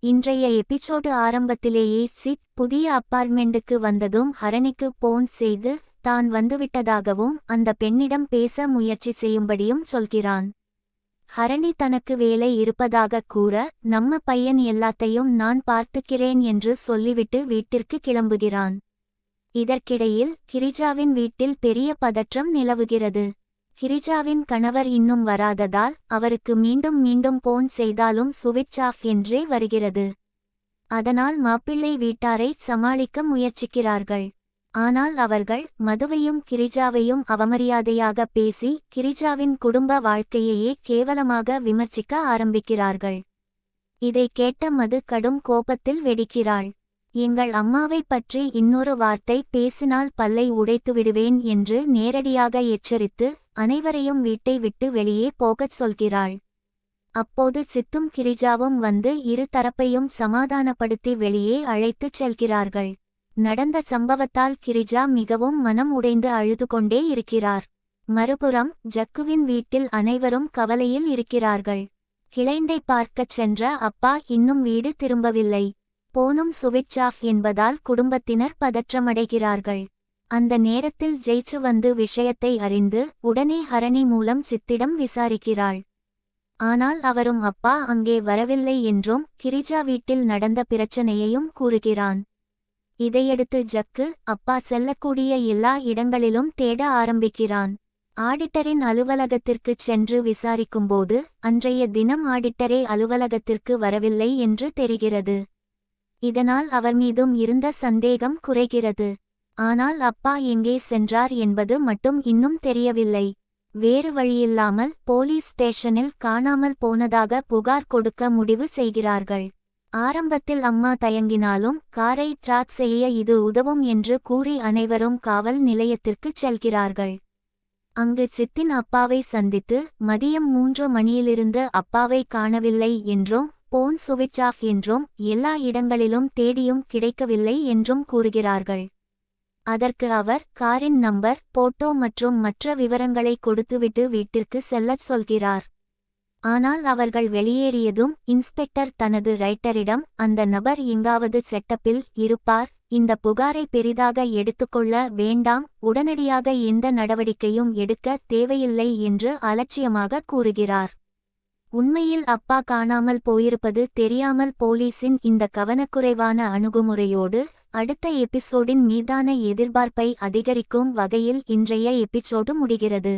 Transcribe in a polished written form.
இன்றைய எபிசோடு ஆரம்பத்திலேயே சித் புதிய அப்பார்ட்மெண்ட்டுக்கு வந்ததும் ஹரணிக்கு போன் செய்து தான் வந்துவிட்டதாகவும் அந்த பெண்ணிடம் பேச முயற்சி செய்யும்படியும் சொல்கிறான். ஹரணி தனக்கு வேலை இருப்பதாக கூற, நம்ம பையன் எல்லாத்தையும் நான் பார்த்துக்கிறேன் என்று சொல்லிவிட்டு வீட்டிற்கு கிளம்புகிறான். இதற்கிடையில் கிரிஜாவின் வீட்டில் பெரிய பதற்றம் நிலவுகிறது. கிரிஜாவின் கணவர் இன்னும் வராததால் அவருக்கு மீண்டும் மீண்டும் போன் செய்தாலும் சுவிட்ச் ஆஃப் என்றே வருகிறது. அதனால் மாப்பிள்ளை வீட்டாரை சமாளிக்க முயற்சிக்கிறார்கள். ஆனால் அவர்கள் மதுவையும் கிரிஜாவையும் அவமரியாதையாக பேசி கிரிஜாவின் குடும்ப வாழ்க்கையையே கேவலமாக விமர்சிக்க ஆரம்பிக்கிறார்கள். இதை கேட்ட மது கடும் கோபத்தில் வெடிக்கிறாள். எங்கள் அம்மாவை பற்றி இன்னொரு வார்த்தை பேசினால் பல்லை உடைத்து விடுவேன் என்று நேரடியாக எச்சரித்து அனைவரையும் வீட்டை விட்டு வெளியே போகச் சொல்கிறாள். அப்போது சித்தும் கிரிஜாவும் வந்து இரு தரப்பையும் சமாதானப்படுத்தி வெளியே அழைத்துச் செல்கிறார்கள். நடந்த சம்பவத்தால் கிரிஜா மிகவும் மனம் உடைந்து அழுது கொண்டே இருக்கிறார். மறுபுறம் ஜக்குவின் வீட்டில் அனைவரும் கவலையில் இருக்கிறார்கள். கிளைந்தை பார்க்கச் சென்ற அப்பா இன்னும் வீடு திரும்பவில்லை. போனும் சுவிட்ச் ஆஃப் என்பதால் குடும்பத்தினர் பதற்றமடைகிறார்கள். அந்த நேரத்தில் ஜெயிச்சு வந்து விஷயத்தை அறிந்து உடனே ஹரணி மூலம் சித்திடம் விசாரிக்கிறாள். ஆனால் அவரும் அப்பா அங்கே வரவில்லை என்றும் கிரிஜா வீட்டில் நடந்த பிரச்சனையையும் கூறுகிறான். இதையடுத்து ஜக்கு அப்பா செல்லக்கூடிய எல்லா இடங்களிலும் தேட ஆரம்பிக்கிறான். ஆடிட்டரின் அலுவலகத்திற்குச் சென்று விசாரிக்கும்போது அன்றைய தினம் ஆடிட்டரே அலுவலகத்திற்கு வரவில்லை என்று தெரிகிறது. இதனால் அவர் மீதும் இருந்த சந்தேகம் குறைகிறது. ஆனால் அப்பா எங்கே சென்றார் என்பது மட்டும் இன்னும் தெரியவில்லை. வேறு வழியில்லாமல் போலீஸ் ஸ்டேஷனில் காணாமல் போனதாக புகார் கொடுக்க முடிவு செய்கிறார்கள். ஆரம்பத்தில் அம்மா தயங்கினாலும் காரை ட்ராக் செய்ய இது உதவும் என்று கூறி அனைவரும் காவல் நிலையத்திற்குச் செல்கிறார்கள். அங்கு சித்தின் அப்பாவை சந்தித்து மதியம் 3 மணியிலிருந்து அப்பாவை காணவில்லை என்றும் போன் சுவிட்ச் ஆஃப் என்றும் எல்லா இடங்களிலும் தேடியும் கிடைக்கவில்லை என்றும் கூறுகிறார்கள். அதற்கு அவர் காரின் நம்பர், போட்டோ மற்றும் மற்ற விவரங்களை கொடுத்துவிட்டு வீட்டிற்கு செல்லச் சொல்கிறார். ஆனால் அவர்கள் வெளியேறியதும் இன்ஸ்பெக்டர் தனது ரைட்டரிடம் அந்த நபர் எங்காவது செட்டப்பில் இருப்பார், இந்த புகாரை பெரிதாக எடுத்துக்கொள்ள வேண்டாம், உடனடியாக எந்த நடவடிக்கையும் எடுக்க தேவையில்லை என்று அலட்சியமாக கூறுகிறார். உண்மையில் அப்பா காணாமல் போயிருப்பது தெரியாமல் போலீசின் இந்த கவனக்குறைவான அணுகுமுறையோடு அடுத்த எபிசோடின் மீதான எதிர்பார்ப்பை அதிகரிக்கும் வகையில் இன்றைய எபிசோடு முடிகிறது.